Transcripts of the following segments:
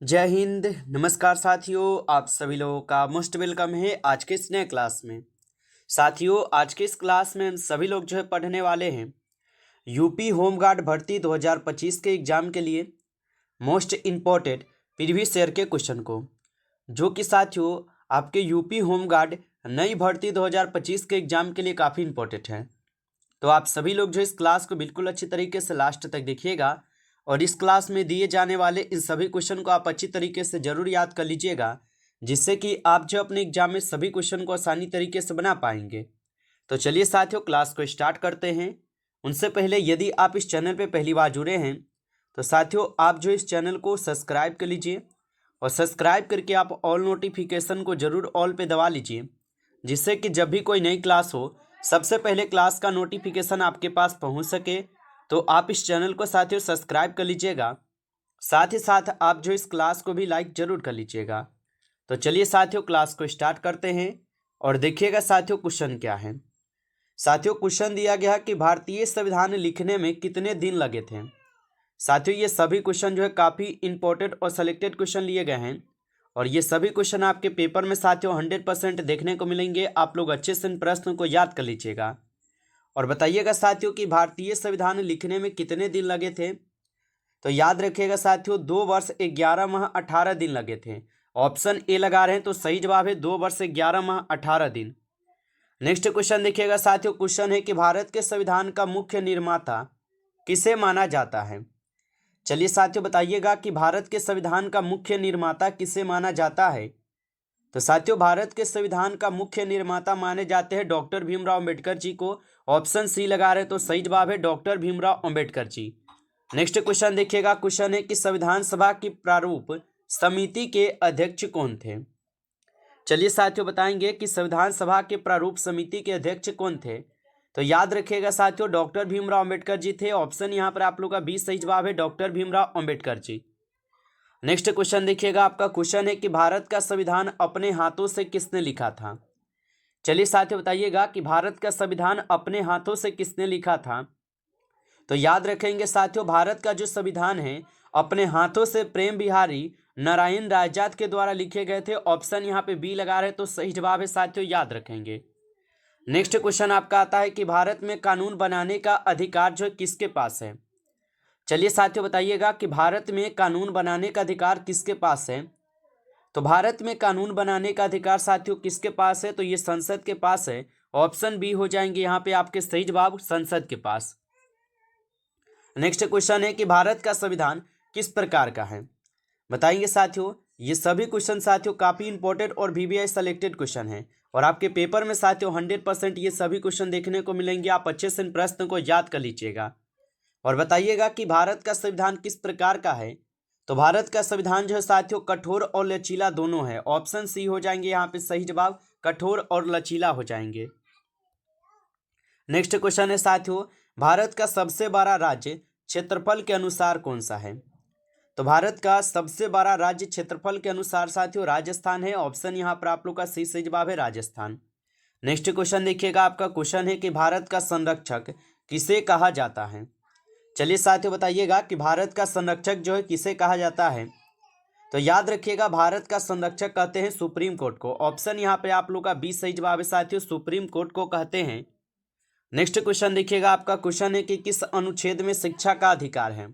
जय हिंद। नमस्कार साथियों, आप सभी लोगों का मोस्ट वेलकम है आज के इस नए क्लास में। साथियों, आज के इस क्लास में हम सभी लोग जो है पढ़ने वाले हैं यूपी होमगार्ड भर्ती 2025 के एग्जाम के लिए मोस्ट इम्पोर्टेंट प्रीवियस ईयर के क्वेश्चन को, जो कि साथियों आपके यूपी होमगार्ड नई भर्ती 2025 के एग्जाम के लिए काफ़ी इंपॉर्टेंट है। तो आप सभी लोग जो इस क्लास को बिल्कुल अच्छी तरीके से लास्ट तक देखिएगा और इस क्लास में दिए जाने वाले इन सभी क्वेश्चन को आप अच्छी तरीके से जरूर याद कर लीजिएगा, जिससे कि आप जो अपने एग्जाम में सभी क्वेश्चन को आसानी तरीके से बना पाएंगे। तो चलिए साथियों, क्लास को स्टार्ट करते हैं। उनसे पहले यदि आप इस चैनल पर पहली बार जुड़े हैं तो साथियों आप जो इस चैनल को सब्सक्राइब कर लीजिए और सब्सक्राइब करके आप ऑल नोटिफिकेशन को जरूर ऑल पे दबा लीजिए, जिससे कि जब भी कोई नई क्लास हो सबसे पहले क्लास का नोटिफिकेशन आपके पास पहुंच सके। तो आप इस चैनल को साथियों सब्सक्राइब कर लीजिएगा, साथ ही साथ आप जो इस क्लास को भी लाइक जरूर कर लीजिएगा। तो चलिए साथियों क्लास को स्टार्ट करते हैं और देखिएगा साथियों क्वेश्चन क्या है। साथियों क्वेश्चन दिया गया कि भारतीय संविधान लिखने में कितने दिन लगे थे। साथियों ये सभी क्वेश्चन जो है काफ़ी इंपॉर्टेंट और सेलेक्टेड क्वेश्चन लिए गए हैं और ये सभी क्वेश्चन आपके पेपर में साथियों 100% देखने को मिलेंगे। आप लोग अच्छे से इन प्रश्नों को याद कर लीजिएगा और बताइएगा साथियों कि भारतीय संविधान लिखने में कितने दिन लगे थे। तो याद रखिएगा साथियों 2 वर्ष 11 माह 18 दिन लगे थे। ऑप्शन ए लगा रहे हैं तो सही जवाब है 2 वर्ष 11 माह 18 दिन। नेक्स्ट क्वेश्चन देखिएगा साथियों, क्वेश्चन है कि भारत के संविधान का मुख्य निर्माता किसे माना जाता है। चलिए साथियों बताइएगा कि भारत के संविधान का मुख्य निर्माता किसे माना जाता है। तो साथियों भारत के संविधान का मुख्य निर्माता माने जाते हैं डॉक्टर भीमराव अंबेडकर जी को। ऑप्शन सी लगा रहे तो सही जवाब है doctor Bhimrao Ambedkar ji. Next question देखिएगा, क्वेश्चन है कि संविधान सभा की प्रारूप समिति के अध्यक्ष कौन थे। चलिए साथियों बताएंगे कि संविधान सभा के प्रारूप समिति के अध्यक्ष कौन थे। तो याद रखिएगा साथियों डॉक्टर भीमराव अंबेडकर जी थे। ऑप्शन यहाँ पर आप लोग का 20 सही जवाब है doctor Bhimrao Ambedkar ji. Next question देखिएगा, आपका क्वेश्चन है कि भारत का संविधान अपने हाथों से किसने लिखा था। चलिए साथियों बताइएगा कि भारत का संविधान अपने हाथों से किसने लिखा था। तो याद रखेंगे साथियों भारत का जो संविधान है अपने हाथों से प्रेम बिहारी नारायण रायजात के द्वारा लिखे गए थे। ऑप्शन यहाँ पे बी लगा रहे तो सही जवाब है साथियों, याद रखेंगे। नेक्स्ट क्वेश्चन आपका आता है कि भारत में कानून बनाने का अधिकार जो है किसके पास है। चलिए साथियों बताइएगा कि भारत में कानून बनाने का अधिकार किसके पास है। तो भारत में कानून बनाने का अधिकार साथियों किसके पास है, तो ये संसद के पास है। ऑप्शन बी हो जाएंगे यहाँ पे आपके सही जवाब, संसद के पास। नेक्स्ट क्वेश्चन है कि भारत का संविधान किस प्रकार का है। बताइए साथियों ये सभी क्वेश्चन साथियों काफ़ी इंपॉर्टेंट और वीवीआई सेलेक्टेड क्वेश्चन है और आपके पेपर में साथियों 100% ये सभी क्वेश्चन देखने को मिलेंगे। आप अच्छे से इन प्रश्न को याद कर लीजिएगा और बताइएगा कि भारत का संविधान किस प्रकार का है। तो भारत का संविधान जो है साथियों कठोर और लचीला दोनों है। ऑप्शन सी हो जाएंगे यहाँ पे सही जवाब, कठोर और लचीला हो जाएंगे। नेक्स्ट क्वेश्चन है साथियों भारत का सबसे बड़ा राज्य क्षेत्रफल के अनुसार कौन सा है। तो भारत का सबसे बड़ा राज्य क्षेत्रफल के अनुसार साथियों राजस्थान है। ऑप्शन यहाँ पर आप लोग का सही जवाब है राजस्थान। नेक्स्ट क्वेश्चन देखिएगा, आपका क्वेश्चन है कि भारत का संरक्षक किसे कहा जाता है। चलिए साथियों बताइएगा कि भारत का संरक्षक जो है किसे कहा जाता है। तो याद रखिएगा भारत का संरक्षक कहते हैं सुप्रीम कोर्ट को। ऑप्शन यहाँ पे आप लोग का 20 सही जवाब है साथियों, सुप्रीम कोर्ट को कहते हैं। नेक्स्ट क्वेश्चन देखिएगा, आपका क्वेश्चन है कि किस अनुच्छेद में शिक्षा का अधिकार है।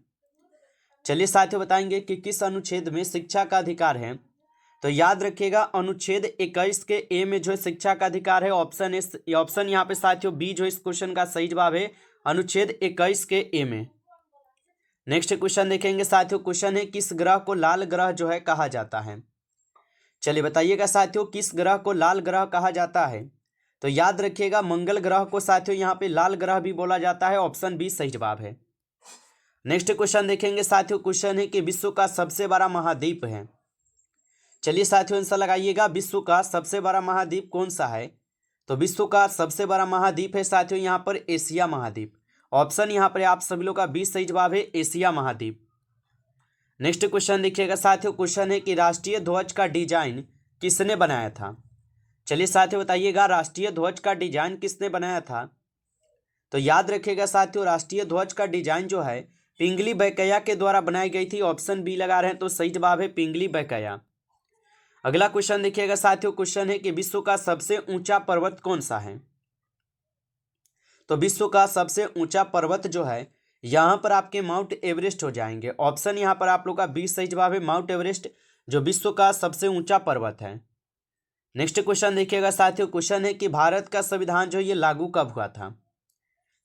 चलिए साथियों बताएंगे कि किस अनुच्छेद में शिक्षा का अधिकार है। तो याद रखिएगा अनुच्छेद 21 के ए में जो है शिक्षा का अधिकार है। ऑप्शन यहाँ पे साथियों बी जो इस क्वेश्चन का सही जवाब है, अनुच्छेद 21 के ए में। नेक्स्ट क्वेश्चन देखेंगे साथियों, क्वेश्चन है किस ग्रह को लाल ग्रह जो है कहा जाता है। चलिए बताइएगा साथियों किस ग्रह को लाल ग्रह कहा जाता है। तो याद रखिएगा मंगल ग्रह को साथियों यहाँ पे लाल ग्रह भी बोला जाता है। ऑप्शन बी सही जवाब है। नेक्स्ट क्वेश्चन देखेंगे साथियों, क्वेश्चन है कि विश्व का सबसे बड़ा महाद्वीप है। चलिए साथियों आंसर लगाइएगा, विश्व का सबसे बड़ा महाद्वीप कौन सा है। तो विश्व का सबसे बड़ा महाद्वीप है साथियों यहाँ पर एशिया महाद्वीप। ऑप्शन यहाँ पर आप सभी लोग का 20 सही जवाब है एशिया महाद्वीप। नेक्स्ट क्वेश्चन देखिएगा साथियों, क्वेश्चन है कि राष्ट्रीय ध्वज का डिजाइन किसने बनाया था। चलिए साथियों बताइएगा राष्ट्रीय ध्वज का डिजाइन किसने बनाया था। तो याद रखिएगा साथियों राष्ट्रीय ध्वज का डिजाइन जो है पिंगली बैकैया के द्वारा बनाई गई थी। ऑप्शन बी लगा रहे हैं तो सही जवाब है पिंगली बैकैया। अगला क्वेश्चन देखिएगा साथियों, क्वेश्चन है कि विश्व का सबसे ऊंचा पर्वत कौन सा है। तो विश्व का सबसे ऊंचा पर्वत जो है यहां पर आपके माउंट एवरेस्ट हो जाएंगे। ऑप्शन यहां पर आप लोग का बी सही जवाब है, माउंट एवरेस्ट जो विश्व का सबसे ऊंचा पर्वत है। नेक्स्ट क्वेश्चन देखिएगा साथियों, क्वेश्चन है कि भारत का संविधान जो ये लागू कब हुआ था।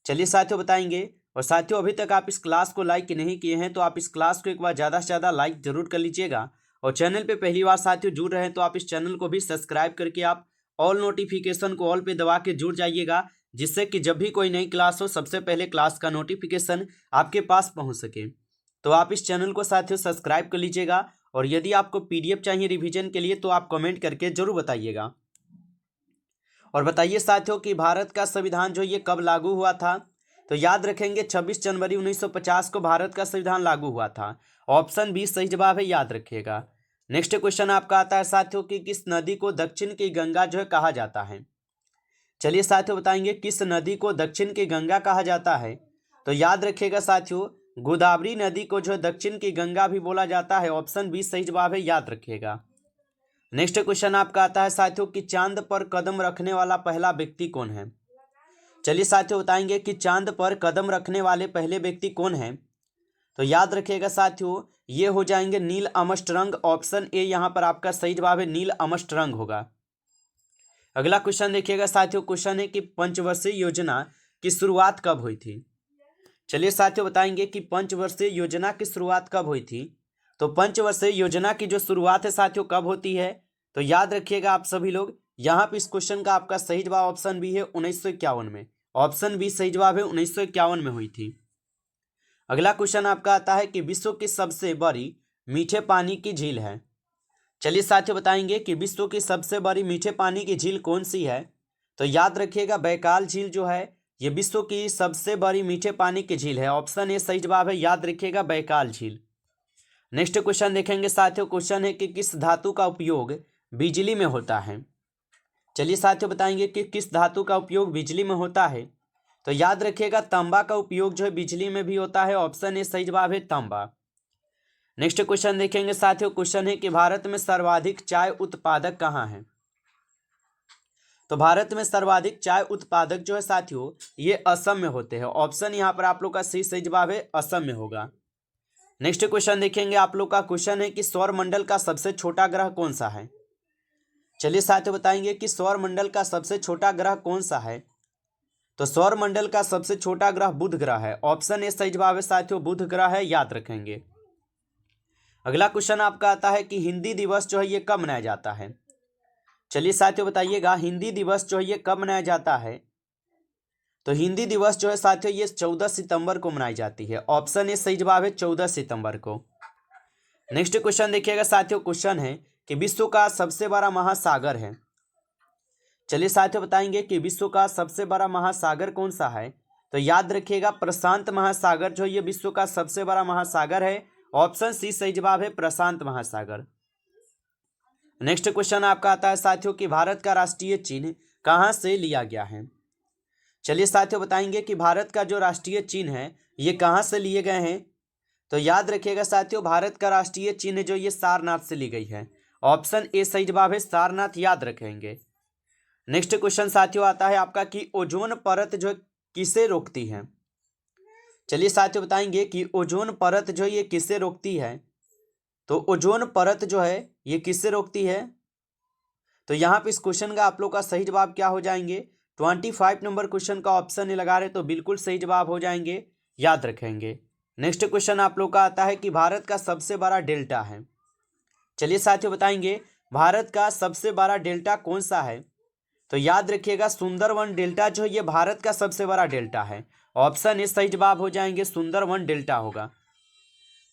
चलिए साथियों बताएंगे। और साथियों अभी तक आप इस क्लास को लाइक नहीं किए हैं तो आप इस क्लास को एक बार ज़्यादा से ज़्यादा लाइक जरूर कर लीजिएगा। और चैनल पे पहली बार साथियों जुड़ रहे हैं तो आप इस चैनल को भी सब्सक्राइब करके आप ऑल नोटिफिकेशन को ऑल पे दबा के जुड़ जाइएगा, जिससे कि जब भी कोई नई क्लास हो सबसे पहले क्लास का नोटिफिकेशन आपके पास पहुंच सके। तो आप इस चैनल को साथियों सब्सक्राइब कर लीजिएगा। और यदि आपको पीडीएफ चाहिए रिवीजन के लिए तो आप कमेंट करके जरूर बताइएगा। और बताइए साथियों कि भारत का संविधान जो ये कब लागू हुआ था। तो याद रखेंगे 26 जनवरी 1950 को भारत का संविधान लागू हुआ था। ऑप्शन बी सही जवाब है, याद रखिएगा। नेक्स्ट क्वेश्चन आपका आता है साथियों कि किस नदी को दक्षिण की गंगा जो है कहा जाता है। चलिए साथियों बताएंगे किस नदी को दक्षिण की गंगा कहा जाता है। तो याद रखिएगा साथियों गोदावरी नदी को जो है दक्षिण की गंगा भी बोला जाता है। ऑप्शन बी सही जवाब है, याद रखिएगा। नेक्स्ट क्वेश्चन आपका आता है साथियों कि चांद पर कदम रखने वाला पहला व्यक्ति कौन है। चलिए साथियों बताएंगे कि चांद पर कदम रखने वाले पहले व्यक्ति कौन है। तो याद रखिएगा साथियों ये हो जाएंगे नील आर्मस्ट्रांग। ऑप्शन ए यहाँ पर आपका सही जवाब है, नील आर्मस्ट्रांग होगा। अगला क्वेश्चन देखिएगा साथियों, क्वेश्चन है कि पंचवर्षीय योजना की शुरुआत कब हुई थी। चलिए साथियों बताएंगे कि पंचवर्षीय योजना की शुरुआत कब हुई थी। तो पंचवर्षीय योजना की जो शुरुआत है साथियों कब होती है। तो याद रखिएगा आप सभी लोग, यहाँ पे इस क्वेश्चन का आपका सही जवाब ऑप्शन बी है 1951 में। ऑप्शन बी सही जवाब है 1951 में हुई थी। अगला क्वेश्चन आपका आता है कि विश्व की सबसे बड़ी मीठे पानी की झील है। चलिए साथियों बताएंगे कि विश्व की सबसे बड़ी मीठे पानी की झील कौन सी है। तो याद रखिएगा बैकाल झील जो है ये विश्व की सबसे बड़ी मीठे पानी की झील है। ऑप्शन ए सही जवाब है, याद रखिएगा बैकाल झील। नेक्स्ट क्वेश्चन देखेंगे साथियों, क्वेश्चन है कि किस धातु का उपयोग बिजली में होता है। चलिए साथियों बताएंगे कि किस धातु का उपयोग बिजली में होता है। तो याद रखिएगा तांबा का उपयोग जो है बिजली में भी होता है। ऑप्शन ए सही जवाब है, तांबा। नेक्स्ट क्वेश्चन देखेंगे साथियों, क्वेश्चन है कि भारत में सर्वाधिक चाय उत्पादक कहाँ है। तो भारत में सर्वाधिक चाय उत्पादक जो है साथियों ये असम में होते हैं। ऑप्शन यहाँ पर आप लोग का सही जवाब है, असम में होगा। नेक्स्ट क्वेश्चन देखेंगे आप लोग का, क्वेश्चन है कि सौर मंडल का सबसे छोटा ग्रह कौन सा है। चलिए साथियों बताएंगे कि सौर मंडल का सबसे छोटा ग्रह कौन सा है। तो सौर मंडल का सबसे छोटा ग्रह बुध ग्रह है। ऑप्शन ए सही जवाब है साथियों, बुध ग्रह है, याद रखेंगे। अगला क्वेश्चन आपका आता है कि हिंदी दिवस जो है ये कब मनाया जाता है। चलिए साथियों बताइएगा हिंदी दिवस जो है ये कब मनाया जाता है। तो हिंदी दिवस जो है साथियों ये 14 सितंबर को मनाई जाती है। ऑप्शन ए सही जवाब है, 14 सितंबर को। नेक्स्ट क्वेश्चन देखिएगा साथियों, क्वेश्चन है कि विश्व का सबसे बड़ा महासागर है। चलिए साथियों बताएंगे कि विश्व का सबसे बड़ा महासागर कौन सा है। तो याद रखिएगा प्रशांत महासागर जो ये विश्व का सबसे बड़ा महासागर है। ऑप्शन सी सही जवाब है, प्रशांत महासागर। नेक्स्ट क्वेश्चन आपका आता है साथियों कि भारत का राष्ट्रीय चिन्ह कहाँ से लिया गया है। चलिए साथियों बताएंगे कि भारत का जो राष्ट्रीय चिन्ह है ये कहाँ से लिए गए हैं। तो याद रखिएगा साथियों भारत का राष्ट्रीय चिन्ह जो ये सारनाथ से ली गई है। ऑप्शन ए सही जवाब है, सारनाथ, याद रखेंगे। नेक्स्ट क्वेश्चन साथियों आता है आपका कि ओजोन परत जो किसे रोकती है। चलिए साथियों बताएंगे कि ओजोन परत जो ये किसे रोकती है। तो ओजोन परत जो है ये किससे रोकती है। तो यहाँ पे इस क्वेश्चन का आप लोग का सही जवाब क्या हो जाएंगे, 25 नंबर क्वेश्चन का ऑप्शन नहीं लगा रहे तो बिल्कुल सही जवाब हो जाएंगे, याद रखेंगे। नेक्स्ट क्वेश्चन आप लोग का आता है कि भारत का सबसे बड़ा डेल्टा है। चलिए साथियों बताएंगे भारत का सबसे बड़ा डेल्टा कौन सा है। तो याद रखिएगा सुंदरवन डेल्टा जो है ये भारत का सबसे बड़ा डेल्टा है। ऑप्शन ए सही जवाब हो जाएंगे, सुंदरवन डेल्टा होगा।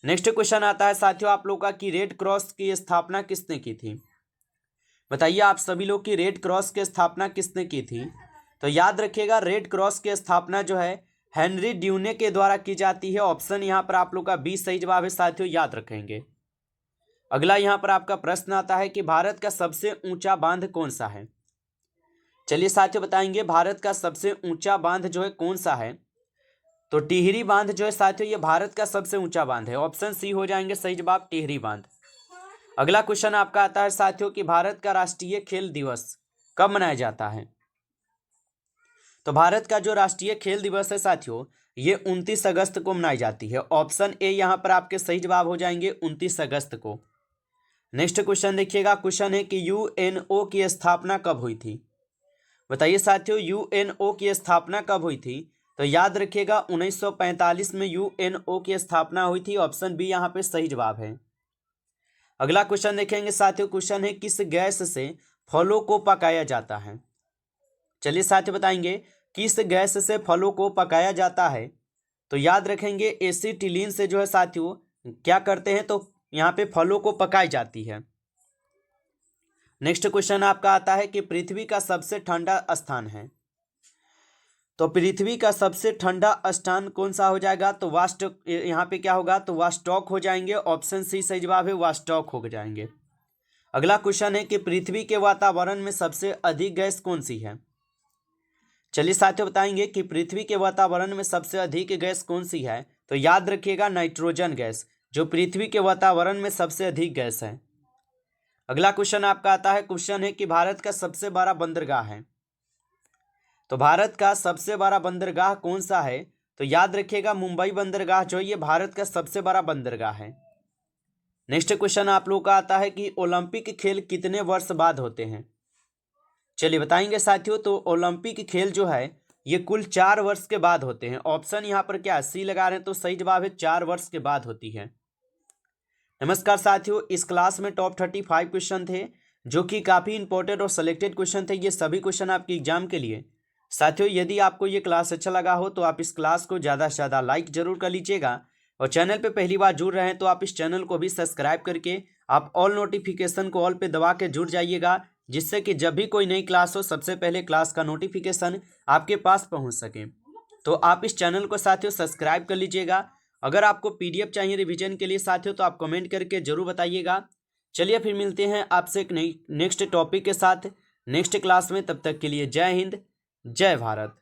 नेक्स्ट क्वेश्चन आता है साथियों आप लोग का कि रेड क्रॉस की स्थापना किसने की थी। बताइए आप सभी लोग की रेड क्रॉस की स्थापना किसने की थी। तो याद रखिएगा रेड क्रॉस की स्थापना जो है हेनरी ड्यूने के द्वारा की जाती है। ऑप्शन यहाँ पर आप लोग का बी सही जवाब है साथियों, याद रखेंगे। अगला यहाँ पर आपका प्रश्न आता है कि भारत का सबसे ऊंचा बांध कौन सा है। चलिए साथियों बताएंगे भारत का सबसे ऊंचा बांध जो है कौन सा है। तो टिहरी बांध जो है साथियों ये भारत का सबसे ऊंचा बांध है। ऑप्शन सी हो जाएंगे सही जवाब, टिहरी बांध। अगला क्वेश्चन आपका आता है साथियों कि भारत का राष्ट्रीय खेल दिवस कब मनाया जाता है। तो भारत का जो राष्ट्रीय खेल दिवस है साथियों ये 29 अगस्त को मनाई जाती है। ऑप्शन ए यहाँ पर आपके सही जवाब हो जाएंगे 29 अगस्त को। नेक्स्ट क्वेश्चन देखिएगा, क्वेश्चन है कि यूएनओ की स्थापना कब हुई थी। बताइए साथियों यूएनओ की स्थापना कब हुई थी। तो याद रखिएगा 1945 में यूएनओ की स्थापना हुई थी। ऑप्शन बी यहाँ पे सही जवाब है। अगला क्वेश्चन देखेंगे साथियों, क्वेश्चन है किस गैस से फलों को पकाया जाता है। चलिए साथियों बताएंगे किस गैस से फलों को पकाया जाता है। तो याद रखेंगे एसिटिलीन से जो है साथियों क्या करते हैं, तो यहाँ पे फलों को पकाई जाती है। नेक्स्ट क्वेश्चन आपका आता है कि पृथ्वी का सबसे ठंडा स्थान है। तो पृथ्वी का सबसे ठंडा स्थान कौन सा हो जाएगा। तो यहाँ पे क्या होगा, तो वास्टॉक हो जाएंगे। ऑप्शन सी सही जवाब है, वास्टॉक हो जाएंगे। अगला क्वेश्चन है कि पृथ्वी के वातावरण में सबसे अधिक गैस कौन सी है। चलिए साथियों बताएंगे कि पृथ्वी के वातावरण में सबसे अधिक गैस कौन सी है। तो याद रखिएगा नाइट्रोजन गैस जो पृथ्वी के वातावरण में सबसे अधिक गैस है। अगला क्वेश्चन आपका आता है, क्वेश्चन है कि भारत का सबसे बड़ा बंदरगाह है। तो भारत का सबसे बड़ा बंदरगाह कौन सा है। तो याद रखिएगा मुंबई बंदरगाह जो ये भारत का सबसे बड़ा बंदरगाह है। नेक्स्ट क्वेश्चन आप लोग का आता है कि ओलंपिक खेल कितने वर्ष बाद होते हैं। चलिए बताएंगे साथियों, तो ओलंपिक खेल जो है ये कुल 4 वर्ष के बाद होते हैं। ऑप्शन यहाँ पर क्या सी लगा रहे हैं, तो सही जवाब है 4 वर्ष के बाद होती है। नमस्कार साथियों, इस क्लास में टॉप 35 क्वेश्चन थे जो कि काफ़ी इंपॉर्टेंट और सिलेक्टेड क्वेश्चन थे। ये सभी क्वेश्चन आपके एग्जाम के लिए। साथियों यदि आपको ये क्लास अच्छा लगा हो तो आप इस क्लास को ज़्यादा से ज़्यादा लाइक जरूर कर लीजिएगा, और चैनल पे पहली बार जुड़ रहे हैं तो आप इस चैनल को भी सब्सक्राइब करके आप ऑल नोटिफिकेशन को ऑल पे दबा के जुड़ जाइएगा, जिससे कि जब भी कोई नई क्लास हो सबसे पहले क्लास का नोटिफिकेशन आपके पास पहुंच सके। तो आप इस चैनल को साथियों सब्सक्राइब कर लीजिएगा। अगर आपको पीडीएफ चाहिए रिवीजन के लिए साथियों तो आप कमेंट करके जरूर बताइएगा। चलिए फिर मिलते हैं आपसे एक नेक्स्ट टॉपिक के साथ नेक्स्ट क्लास में। तब तक के लिए जय हिंद, जय भारत।